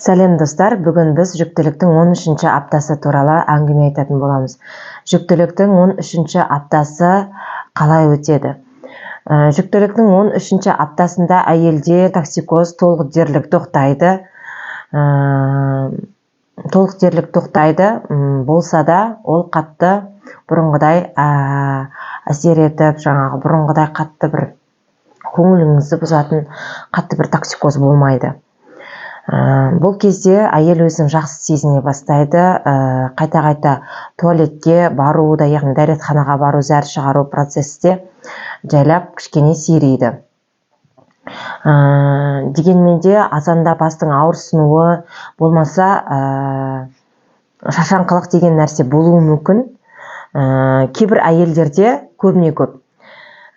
Сәлем достар, бүгін біз жүктіліктің 13-ші аптасы туралы әңгіме айтатын боламыз. Жүктіліктің 13-ші аптасы қалай өтеді? Жүктіліктің 13-ші аптасында әйелде токсикоз толық дерлік тоқтайды. Болса да ол қатты бұрынғыдай әсер етіп, бұрынғыдай қатты бір көңіліңізді бұзатын қатты бір токсикоз болмайды. Бұл кезде әйел өзін жақсы сезіне бастайды, қайта-қайта туалетке бару да, яғни дәретханаға бару, зәр шығару процесте жайлап кішкене сейрейді. Дегенмен де азанда бастың ауырсынуы болмаса шашаңқылық деген нәрсе болуы мүмкін. Кейбір әйелдерде көбіне көп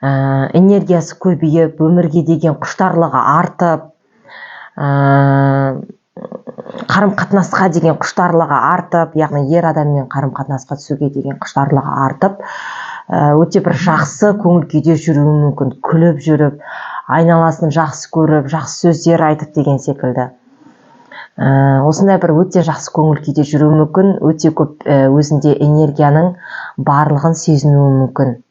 энергиясы көбейіп, өмірге деген құштарлығы артып, қарым-қатынасқа деген құштарлығы артып, яғни ер адаммен қарым-қатынасқа түсуге деген құштарлығы артып, өте бір жақсы көңіл күйде жүруі мүмкін, күліп жүріп, айналасын жақсы көріп, жақсы сөздер айтып деген секілді. Осындай бір өте жақсы көңіл күйде жүруі мүмкін, өте көп өзінде энергияның барлығын сезінуі мүмкін.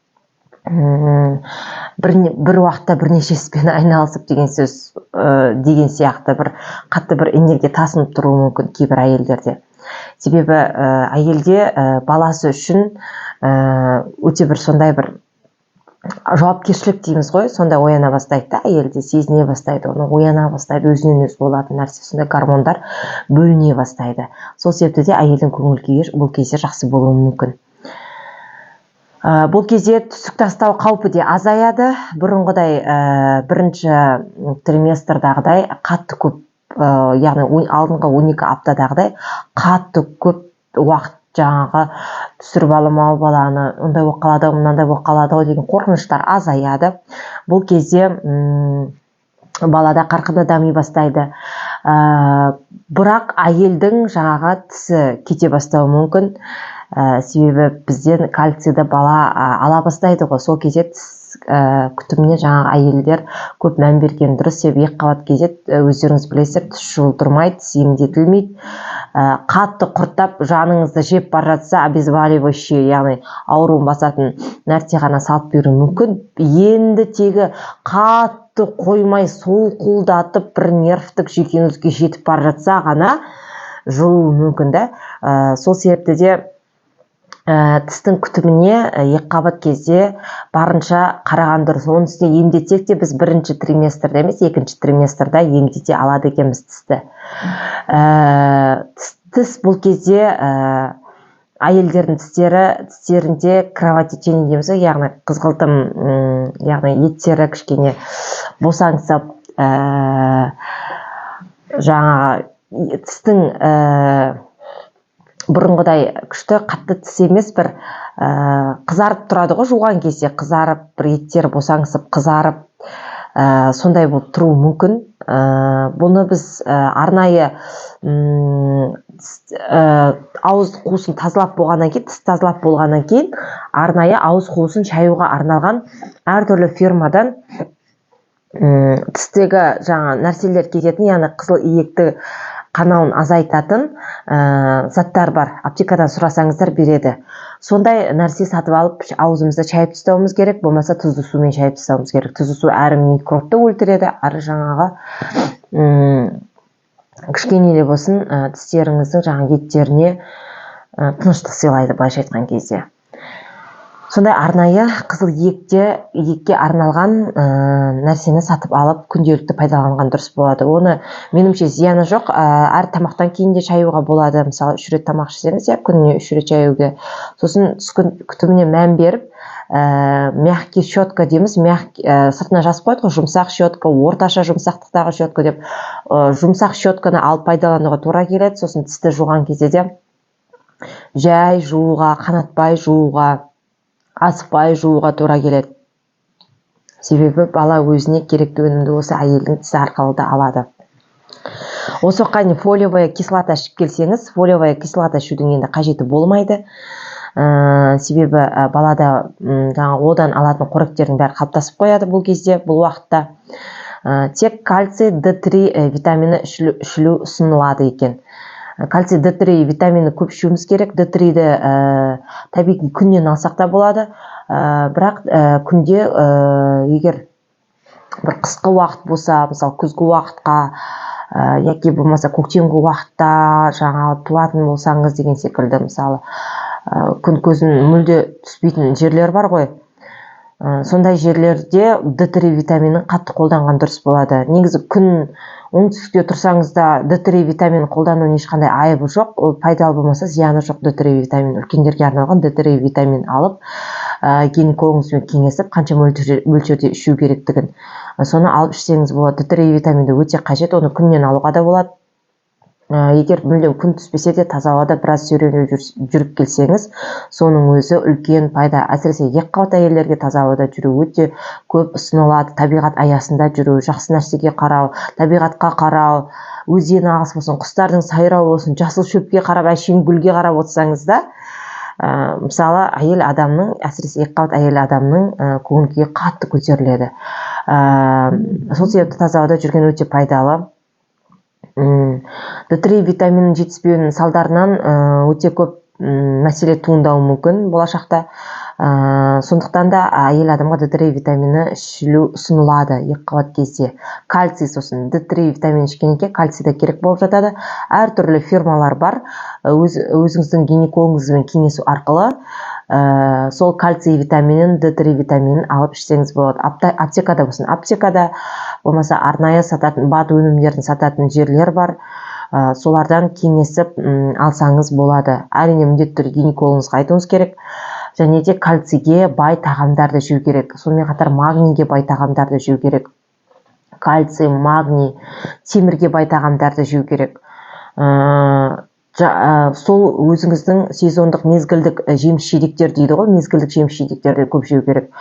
Бір уақытта бірнеше іспен айналысып деген сөз деген сияқты бір қатты бір энергия тасынып тұруы мүмкін кейбір әйелдерде. Себебі әйелде баласы үшін өте бір сондай бір жауапкершілік дейміз ғой, сонда ояна бастайды да, әйелде сезіне бастайды, оны ояна бастайды, өзінен өзі болатын нәрсе, сондай гормондар бөліне бастайды. Сол себепті де әйелдің көңіл күйі бұл кезде жақсы болуы мүмкін. Бұл кезде түсік тастау қаупі де азаяды. Бұрынғыдай бірінші триместрдағыдай қатты көп, яғни алдыңғы 12 аптадағыдай қатты көп уақыт түсіріп аламау баланы, ондай болып қалады, мынандай болып қалады деген қорқыныштар азаяды. Бұл кезде балада қарқынды дами бастайды. Бірақ әйелдің тісі кете бастауы мүмкін. Себебі бізден кальцийді бала ала бастайды ғой, сол кезде күтіміне әйелдер көп мән берген дұрыс. Себебі екіқабат кезде өздеріңіз білесіздер, тіс жұлдырмайды, тіс емдетілмейді. Қатты құрттап жаныңызды жеп бара жатса, обезболивающий, яғни ауруын басатын нәрсе ғана салып беру мүмкін. Енді тегі қатты қоймай солқылдатып бір нервтік жүйкеңізге жетіп бара жатса ғана жұлуы мүмкін да. Сол себепті де тістің күтіміне екіқабат кезде барынша қараған дұрыс. Оның үстіне емдетсек те біз бірінші триместрде емес, екінші триместрда емдете алады екенбіз тісті. Тіс бұл кезде әйелдердің тістерінде кровотечение дейміз, яғни қызғылтым, яғни еттері кішкене босаңсып, тістің бұрынғыдай күшті қатты тіс емес, бір қызарып тұрады ғой, жуған кезде қызарып, бір еттері босаңсып, қызарып, сондай болып тұруы мүмкін. Бұны біз арнайы ауыз қуысын тазалап болғаннан кейін, тіс тазалап болғаннан кейін, арнайы ауыз қуысын шаюға арналған әртүрлі фирмадан тістегі нәрселер кететін, яғни қызыл иекті қанауын азайтатын заттар бар. Аптекадан сұрасаңыздар береді. Сондай нәрсе сатып алып, аузымызды шайып тастауымыз керек, болмаса тұзды сумен шайып тастауымыз керек. Тұзды су әрі микробты өлтіреді, әрі кішкене де болсын тістеріңіздің еттеріне тыныштық сыйлайды, былайша айтқан кезде. Сондай арнайы қызыл иекке арналған нәрсені сатып алып, күнделікті пайдаланған дұрыс болады. Оны меніңше зияны жоқ, әр тамақтан кейін де шаюға болады. Мысалы, 3 рет тамақ жесеңіз, күніне 3 рет шаюға. Сосын түс күтіміне мән беріп, мягкий щетка дейміз, сыртына жазып қойды ғой, жұмсақ щетка, орташа жұмсақтықтағы щетка деп, жұмсақ щетканы алып пайдалануға тура келеді. Сосын тісті жуған кезде де жай жууға, қанатпай жууға, асықпай жууға тура келеді. Себебі бала өзіне керекті өнімді осы әйелдің тісі арқылы да алады. Осы уақытқа фолиевая кислота ішіп келсеңіз, фолиевая кислота ішудің енді қажеті болмайды. Себебі балада одан алатын қоректердің бәрі қалыптасып қояды бұл кезде, бұл уақытта. Тек кальций D3 витамині ішілу ұсынылады екен. Кальций D3 витамині көп ішуіміз керек. D3-ді табиғи күннен алсақ та болады. Бірақ күнде егер бір қысқы уақыт болса, мысалы күзгі уақытқа яки болмаса көктемгі уақытта жаңағы туатын болсаңыз деген секілді, мысалы күн көзін мүлде түспейтін жерлер бар ғой. Сондай жерлерде D3 витаминін қатты қолданған дұрыс болады. Негізі күн оңтүстікте тұрсаңыз да D3 витаминін қолдану ешқандай айыбы жоқ. Ол пайдалы болмаса зияны жоқ. D3 витамин үлкендерге арналған D3 витамин алып, гинекологыңызбен кеңесіп, қанша мөлшерде ішу керектігін соны алып ішсеңіз болады. D3 витаминді өте қажет, оны күннен алуға да болады. Егер мүлдем күн түспесе де таза ауада біраз серуендеп жүріп келсеңіз, соның өзі үлкен пайда. Әсіресе екіқабат әйелдерге таза ауада жүру өте көп ұсынылады. Табиғат аясында жүру, жақсы нәрсеге қарау, табиғатқа қарау, өзен ағысы болсын, құстардың сайрауы болсын, жасыл шөпке қарап, әшейін гүлге қарап отырсаңыз да, мысалы әйел адамның, әсіресе екіқабат әйел адамның көңіл күйі қатты көтеріледі. Сол себепті таза ауада жүрген өте пайдалы. D3 витаминінің жетіспеуінің салдарынан өте көп мәселе туындауы мүмкін болашақта. Сондықтан да әйел адамға D3 витамині ішілу ұсынылады екіқабат кезде. Кальций сосын D3 витамин ішкеннен кальций да керек болып жатады. Әртүрлі фирмалар бар. Өзіңіздің гинекологыңызбен кеңесу арқылы сол кальций витаминін, D3 витаминін алып ішсеңіз болады. Аптекада болсын, аптекада болмаса арнайы сататын, БАД өнімдерін сататын жерлер бар. Солардан кеңесіп алсаңыз болады. Әрине міндетті түрде гинекологыңызға айтуыңыз керек. Және де кальцийге бай тағамдарды жеу керек. Сонымен қатар магнийге бай тағамдарды жеу керек. Кальций, магний, темірге бай тағамдарды жеу керек. Сол өзіңіздің сезондық мезгілдік жеміс-жидектер дейді ғой, мезгілдік жеміс-жидектерді көп жеу керек.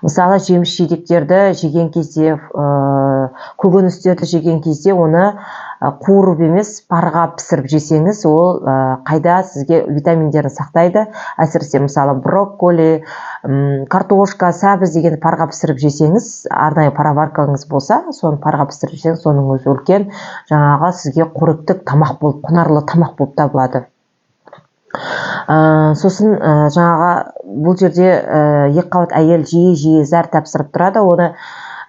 Мысалы, жеміс-жидектерді жеген кезде, көкөністерді жеген кезде оны қуырып емес, парға пісіріп жесеңіз, ол қайда сізге витаминдерін сақтайды. Әсіресе мысалы брокколи, картошка, сәбіз деген парға пісіріп жесеңіз, арнайы пароваркаңыз болса, соны парға пісіріп жесеңіз, соның өзі үлкен жаңағы сізге қоректік тамақ болып, құнарлы тамақ болып табылады. Сосын жаңағы бұл жерде екіқабат әйел жиі зәр тапсырып тұрады, оны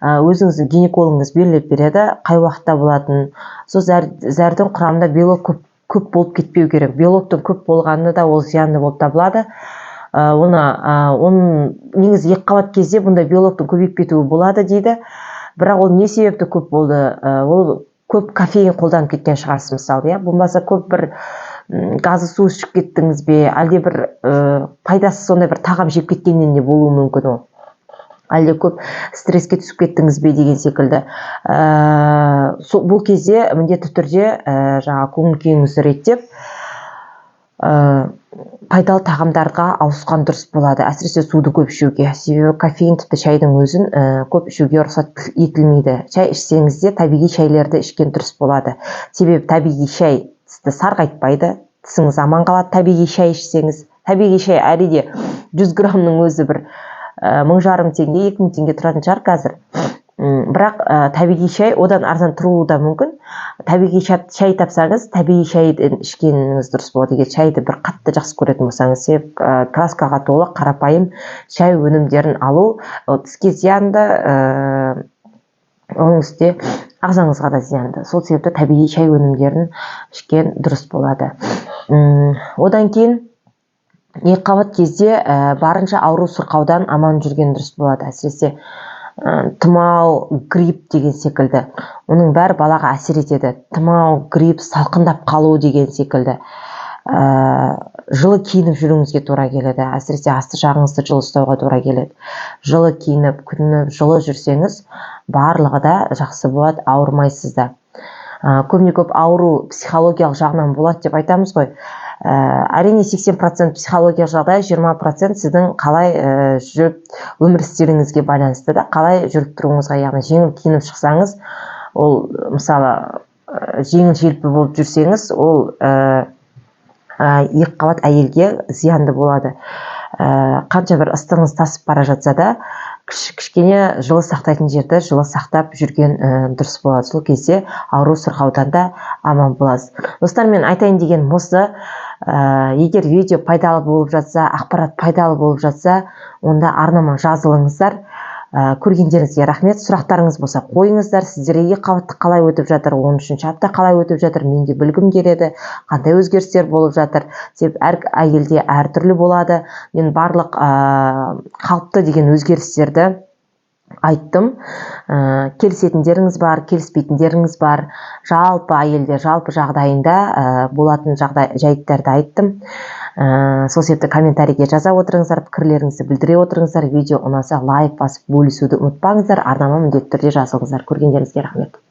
өзіңіздің гинекологыңыз белгілеп береді, қай уақытта болатын. Сол зәрдің құрамында белок көп болып кетпеу керек. Белоктың көп болғаны да ол зиянды болып табылады. Оның негізі екіқабат кезде бұнда белоктың көбейіп кетуі болады дейді. Бірақ ол не себепті көп болды? Ол көп кофеин қолданып кеткен шығарсыз, мысалы, болмаса көп бір газы су ішіп кеттіңіз бе, әлде бір пайдасыз сондай бір тағам жеп кеткеннен де болуы мүмкін ол. Әлде көп стресске түсіп кеттіңіз бе деген секілді. Бұл кезде міндетті түрде жаңа көңіл күйіңізді реттеп, пайдалы тағамдарға ауысқан дұрыс болады. Әсіресе суды көп ішуге. Себебі кофеин тіпті шайдың өзін көп ішуге рұқсат етілмейді. Шай ішсеңіз де табиғи шайлерді ішкен дұрыс болады. Себебі табиғи шай сізді сарғайтпайды, тісіңіз аман қалады. Табиғи шай ішсеңіз, табиғи шай әрине 100 граммның өзі бір 1500 теңге, 2000 теңге тұратын шығар қазір. Бірақ табиғи шай одан арзан тұруы да мүмкін. Табиғи шай тапсаңыз, табиғи шайды ішкеніңіз дұрыс болады. Егер шайды бір қатты жақсы көретін болсаңыз, краскаға толы қарапайым шай өнімдерін алу тіске зиянды, оның үстіне ағзаңызға да зиянды. Сол себепті табиғи шай өнімдерін ішкен дұрыс болады. Одан кейін екіқабат кезде барынша ауру сырқаудан аман жүрген дұрыс болады. Әсіресе тұмау, грипп деген секілді. Оның бәрі балаға әсер етеді. Тұмау, грипп, салқындап қалу деген секілді. Жылы киініп жүруіңізге тура келеді. Әсіресе асты жағыңызды жылы ұстауға тура келеді. Жылы киініп, күніп, жылы жүрсеңіз, барлығы да жақсы болады, ауырмайсыз да. Көбіне көп ауру психологиялық жағынан болады деп айтамыз ғой. Әрине 80% психологиялық жағдай, 20% сіздің қалай жүріп өмір стиліңізге байланысты да, қалай жүріп тұруыңызға, яғни жеңіл киініп шықсаңыз, ол мысалы жеңіл желпі болып жүрсеңіз, ол екіқабат әйелге зиянды болады. Қанша бір ыстығыңыз тасып бара жатса да, кішкене жылы сақтайтын жерді жылы сақтап жүрген дұрыс болады. Сол кезде ауру сырқаудан да аман боласыз. Достар, мен айтайын дегенім осы. Егер видео пайдалы болып жатса, ақпарат пайдалы болып жатса, онда арнама жазылыңыздар. Көргендеріңізге рахмет. Сұрақтарыңыз болса қойыңыздар. Сіздерге қабаттық қалай өтіп жатыр, 13-ші апта қалай өтіп жатыр, менде білгім келеді, қандай өзгерістер болып жатыр. Себебі әр әйелде әртүрлі болады. Мен барлық қалыпты деген өзгерістерді айттым. Келісетіндеріңіз бар, келіспейтіндеріңіз бар. Жалпы әйелде, жалпы жағдайында болатын жайттарды айттым. Сол себепті комментарийге жаза отырыңыздар, пікірлеріңізді білдіре отырыңыздар. Видео ұнаса лайк басып бөлісуді ұмытпаңыздар. Арнама міндетті түрде жазылыңыздар. Көргендеріңізге рахмет.